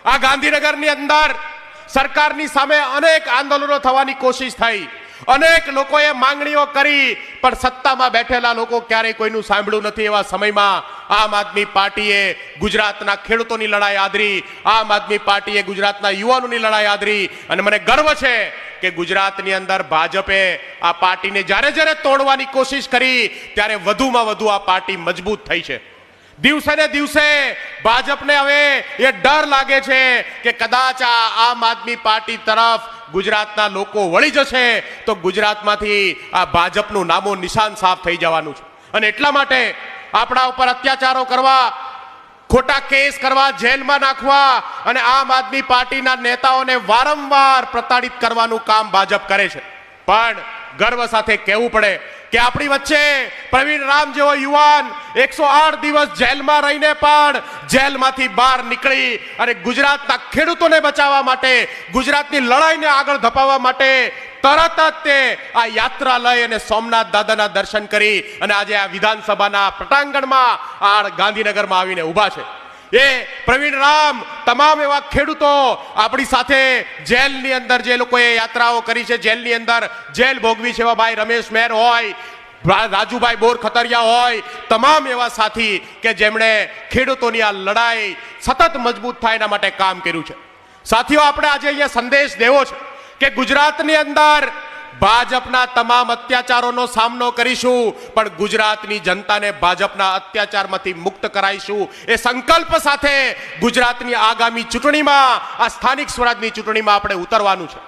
આ ગાંધીનગરની અંદર સરકારની સામે અનેક આંદોલનો થવાની કોશિશ થઈ, અનેક લોકોએ માંગણીઓ કરી, પણ સત્તામાં બેઠેલા લોકો ક્યારેય કોઈનું સાંભળ્યું નથી. એવા સમયમાં આમ આદમી પાર્ટીએ ગુજરાતના ખેડૂતોની લડાઈ આદરી, આમ આદમી પાર્ટીએ ગુજરાતના યુવાનોની લડાઈ આદરી. અને મને ગર્વ છે કે ગુજરાતની અંદર ભાજપે આ પાર્ટીને જ્યારે જ્યારે તોડવાની કોશિશ કરી ત્યારે વધુમાં વધુ આ પાર્ટી મજબૂત થઈ છે. દિવસે ને દિવસે ભાજપને હવે એ ડર લાગે છે કે કદાચ આ આમ આદમી પાર્ટી તરફ ગુજરાતના લોકો વળી જશે તો ગુજરાતમાંથી આ ભાજપનું નામો નિશાન સાફ થઈ જવાનું છે. અને એટલા માટે આપણા ઉપર અત્યાચારો કરવા, ખોટા કેસ કરવા, જેલમાં નાખવા અને આમ આદમી પાર્ટીના નેતાઓને વારંવાર પ્રતાડિત કરવાનું કામ ભાજપ કરે છે. પણ ગર્વ સાથે કહેવું પડે કે આપણી વચ્ચે પ્રવીણ રામ જેવો યુવાન 108 દિવસ જેલમાં રહીને પણ જેલમાંથી બહાર નીકળી અને ગુજરાતના ખેડૂતોને બચાવવા માટે, ગુજરાતની લડાઈને આગળ ધપાવવા માટે તરત જ તે આ યાત્રા લઈ અને સોમનાથ દાદાના દર્શન કરી અને આજે આ વિધાનસભાના પટાંગણમાં આ ગાંધીનગરમાં આવીને ઊભા છે. એ પ્રવીણ રામ, તમામ એવા ખેડૂતો આપણી સાથે જેલની અંદર જે લોકોએ યાત્રાઓ કરી છે, જેલની અંદર જેલ ભોગવી છે, એવા ભાઈ રમેશ મેર હોય, રાજુભાઈ બોર ખતરિયા હોય, તમામ એવા સાથી કે જેમણે ખેડૂતોની આ લડાઈ સતત મજબૂત થાય એના માટે કામ કર્યું છે. સાથીઓ, આપણે આજે અહીંયા સંદેશ દેવો છે કે ગુજરાતની અંદર ભાજપના તમામ અત્યાચારોનો સામનો કરીશું, પણ ગુજરાતની જનતાને ભાજપના અત્યાચારમાંથી મુક્ત કરાઈશું. એ સંકલ્પ સાથે ગુજરાતની આગામી ચૂંટણીમાં, આ સ્થાનિક સ્વરાજની ચૂંટણીમાં આપણે ઉતરવાનું છે.